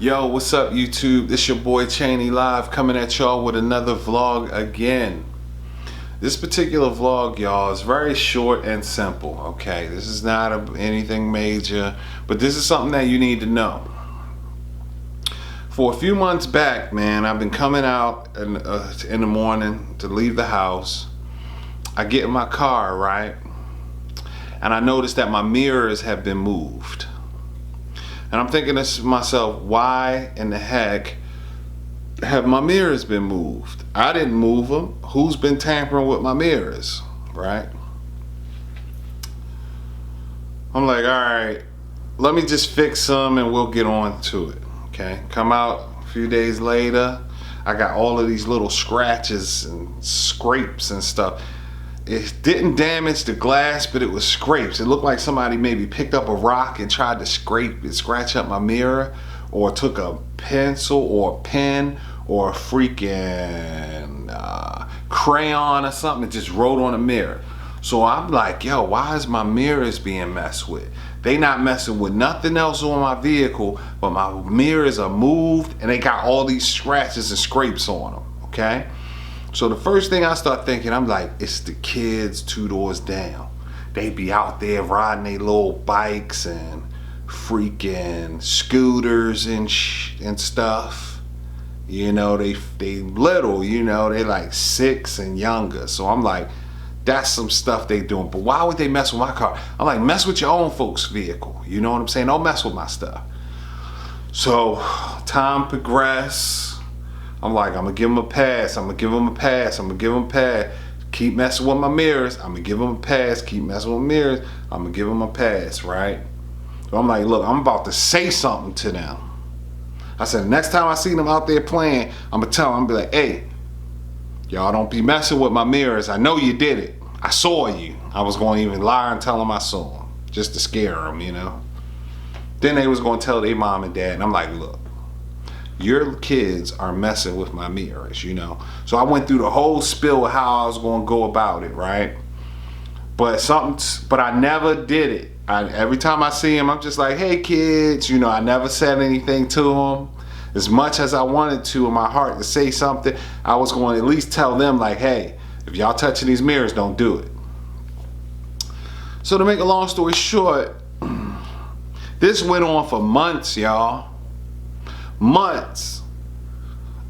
Yo, what's up YouTube? This your boy Cheney Live coming at y'all with another vlog again. This particular vlog, y'all, is very short and simple, okay? This is not anything major, but this is something that you need to know. For a few months back, man, I've been coming out in the morning to leave the house. I get in my car, right? And I notice that my mirrors have been moved. And I'm thinking to myself, why in the heck have my mirrors been moved? I didn't move them. Who's been tampering with my mirrors, right? I'm like, all right, let me just fix them and we'll get on to it, okay? Come out a few days later, I got all of these little scratches and scrapes and stuff. It didn't damage the glass, but it was scrapes. It looked like somebody maybe picked up a rock and tried to scrape and scratch up my mirror, or took a pencil or a pen or a freaking crayon or something and just wrote on the mirror. So I'm like, yo, why is my mirrors being messed with? They not messing with nothing else on my vehicle, but my mirrors are moved and they got all these scratches and scrapes on them, okay? So the first thing I start thinking, I'm like, it's the kids 2 doors down. They be out there riding their little bikes and freaking scooters and stuff. You know, they little, you know, they like 6 and younger. So I'm like, that's some stuff they doing. But why would they mess with my car? I'm like, mess with your own folks' vehicle. You know what I'm saying? Don't mess with my stuff. So time progressed. I'm like, I'm gonna give them a pass. I'm gonna give them a pass. I'm gonna give them a pass. Keep messing with my mirrors. I'm gonna give them a pass. Keep messing with my mirrors. I'm gonna give them a pass, right? So I'm like, look, I'm about to say something to them. I said, next time I see them out there playing, I'm gonna tell them, I'm gonna be like, hey, y'all don't be messing with my mirrors. I know you did it. I saw you. I was gonna even lie and tell them I saw them, just to scare them, you know? Then they was gonna tell their mom and dad, and I'm like, look, your kids are messing with my mirrors, you know? So I went through the whole spiel of how I was gonna go about it, right? But I never did it. Every time I see them, I'm just like, hey kids, you know, I never said anything to them. As much as I wanted to in my heart to say something, I was going to at least tell them like, hey, if y'all touching these mirrors, don't do it. So to make a long story short, this went on for months, y'all. Months.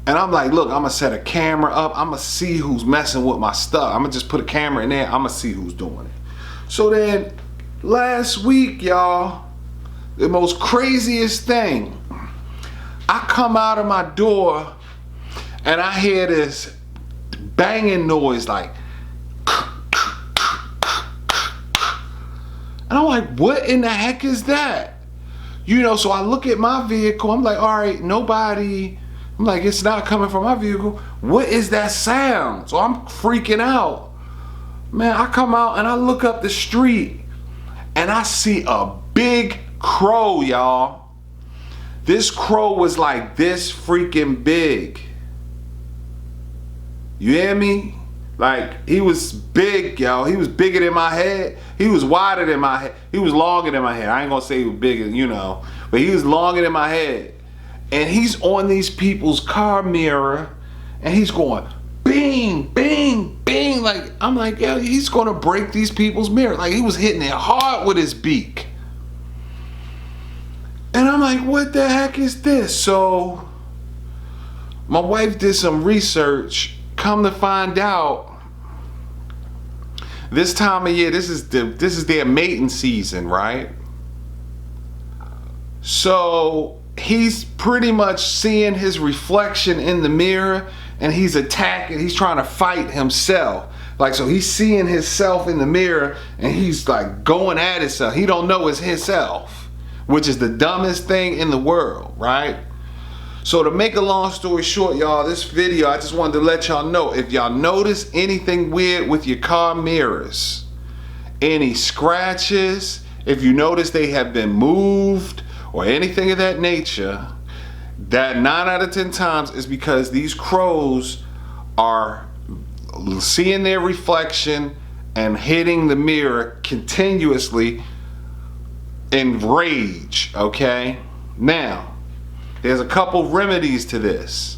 And I'm like, look, I'm gonna set a camera up. I'm gonna see who's messing with my stuff. I'm gonna just put a camera in there. I'm gonna see who's doing it. So then last week, y'all, the most craziest thing, I come out of my door and I hear this banging noise like, and I'm like, what in the heck is that? You know, so I look at my vehicle, I'm like, all right, nobody, I'm like, it's not coming from my vehicle. What is that sound? So I'm freaking out. Man, I come out and I look up the street and I see a big crow, y'all. This crow was like this freaking big. You hear me? Like, he was big, y'all. He was bigger than my head. He was wider than my head. He was longer than my head. I ain't gonna say he was bigger, you know, but he was longer than my head. And he's on these people's car mirror and he's going bing, bing, bing. Like, I'm like, yeah, he's gonna break these people's mirror. Like, he was hitting it hard with his beak. And I'm like, what the heck is this? So my wife did some research. Come to find out, this time of year, this is their mating season, right? So he's pretty much seeing his reflection in the mirror and he's attacking, he's trying to fight himself. Like, so he's seeing himself in the mirror and he's like going at himself. He don't know it's himself, which is the dumbest thing in the world, right? So to make a long story short, y'all, this video, I just wanted to let y'all know, if y'all notice anything weird with your car mirrors, any scratches, if you notice they have been moved or anything of that nature, that 9 out of 10 times is because these crows are seeing their reflection and hitting the mirror continuously in rage, okay? Now, There's a couple remedies to this.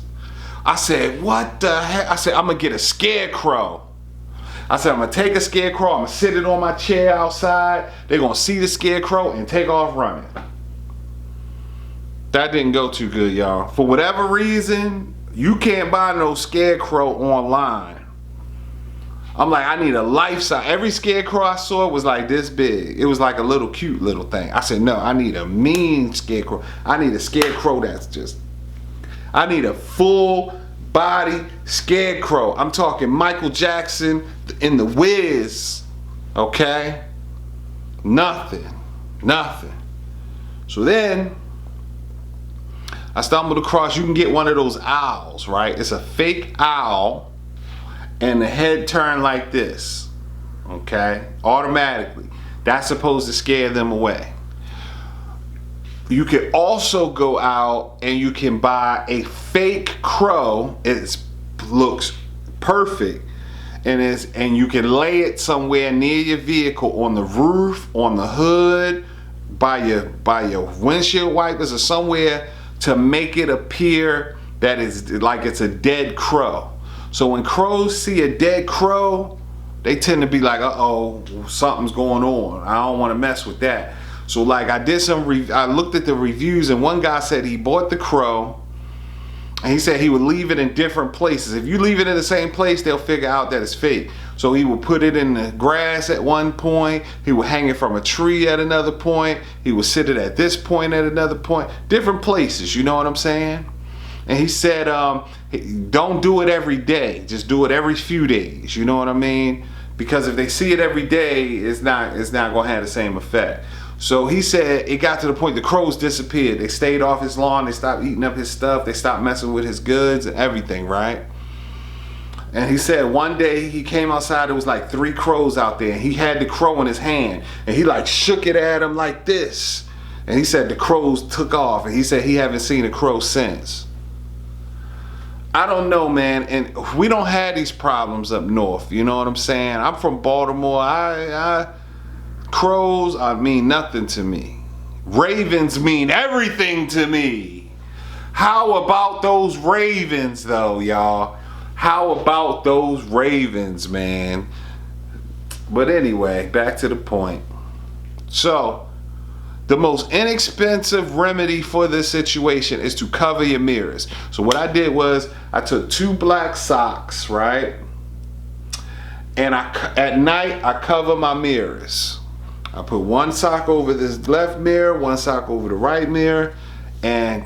I said, what the heck? I said, I'm gonna get a scarecrow. I said, I'm gonna take a scarecrow, I'm gonna sit it on my chair outside. They're gonna see the scarecrow and take off running. That didn't go too good, y'all. For whatever reason, you can't buy no scarecrow online. I'm like, I need a life size. Every scarecrow I saw was like this big. It was like a little cute little thing. I said, no, I need a mean scarecrow. I need a scarecrow that's just, I need a full body scarecrow. I'm talking Michael Jackson in the Wiz. Okay? Nothing. So then, I stumbled across, you can get one of those owls, right? It's a fake owl, and the head turned like this, okay? Automatically. That's supposed to scare them away. You can also go out and you can buy a fake crow. It looks perfect, and you can lay it somewhere near your vehicle, on the roof, on the hood, by your windshield wipers, or somewhere, to make it appear that it's like it's a dead crow. So when crows see a dead crow, they tend to be like, uh-oh, something's going on. I don't want to mess with that. So like I looked at the reviews, and one guy said he bought the crow, and he said he would leave it in different places. If you leave it in the same place, they'll figure out that it's fake. So he would put it in the grass at one point, he would hang it from a tree at another point, he would sit it at this point at another point, different places, you know what I'm saying? And he said, don't do it every day, just do it every few days, you know what I mean? Because if they see it every day, it's not gonna have the same effect. So he said it got to the point the crows disappeared. They stayed off his lawn, they stopped eating up his stuff, they stopped messing with his goods and everything, right? And he said one day he came outside, there was like 3 crows out there, and he had the crow in his hand, and he like shook it at him like this. And he said the crows took off, and he said he haven't seen a crow since. I don't know, man, and we don't have these problems up north, you know what I'm saying? I'm from Baltimore. Crows mean nothing to me. Ravens mean everything to me. How about those ravens though, y'all? How about those ravens, man? But anyway, back to the point. So, the most inexpensive remedy for this situation is to cover your mirrors. So what I did was I took 2 black socks, right? And at night I cover my mirrors. I put 1 sock over this left mirror, 1 sock over the right mirror, and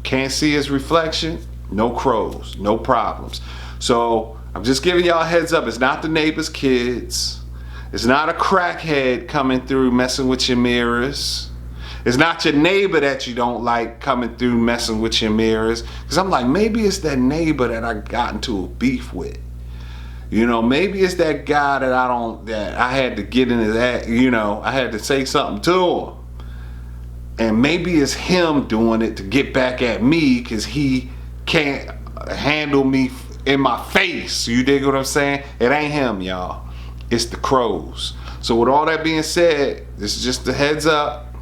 can't see his reflection, no crows, no problems. So I'm just giving y'all a heads up, it's not the neighbor's kids. It's not a crackhead coming through messing with your mirrors. It's not your neighbor that you don't like coming through messing with your mirrors. Because I'm like, maybe it's that neighbor that I got into a beef with. You know, maybe it's that guy that I had to get in his ass, you know, I had to say something to him. And maybe it's him doing it to get back at me because he can't handle me in my face. You dig what I'm saying? It ain't him, y'all. It's the crows. So with all that being said, this is just a heads up.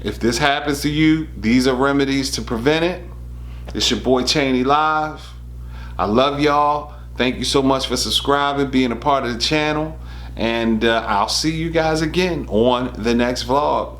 If this happens to you, these are remedies to prevent it. It's your boy Cheney Live. I love y'all. Thank you so much for subscribing, being a part of the channel, and I'll see you guys again on the next vlog.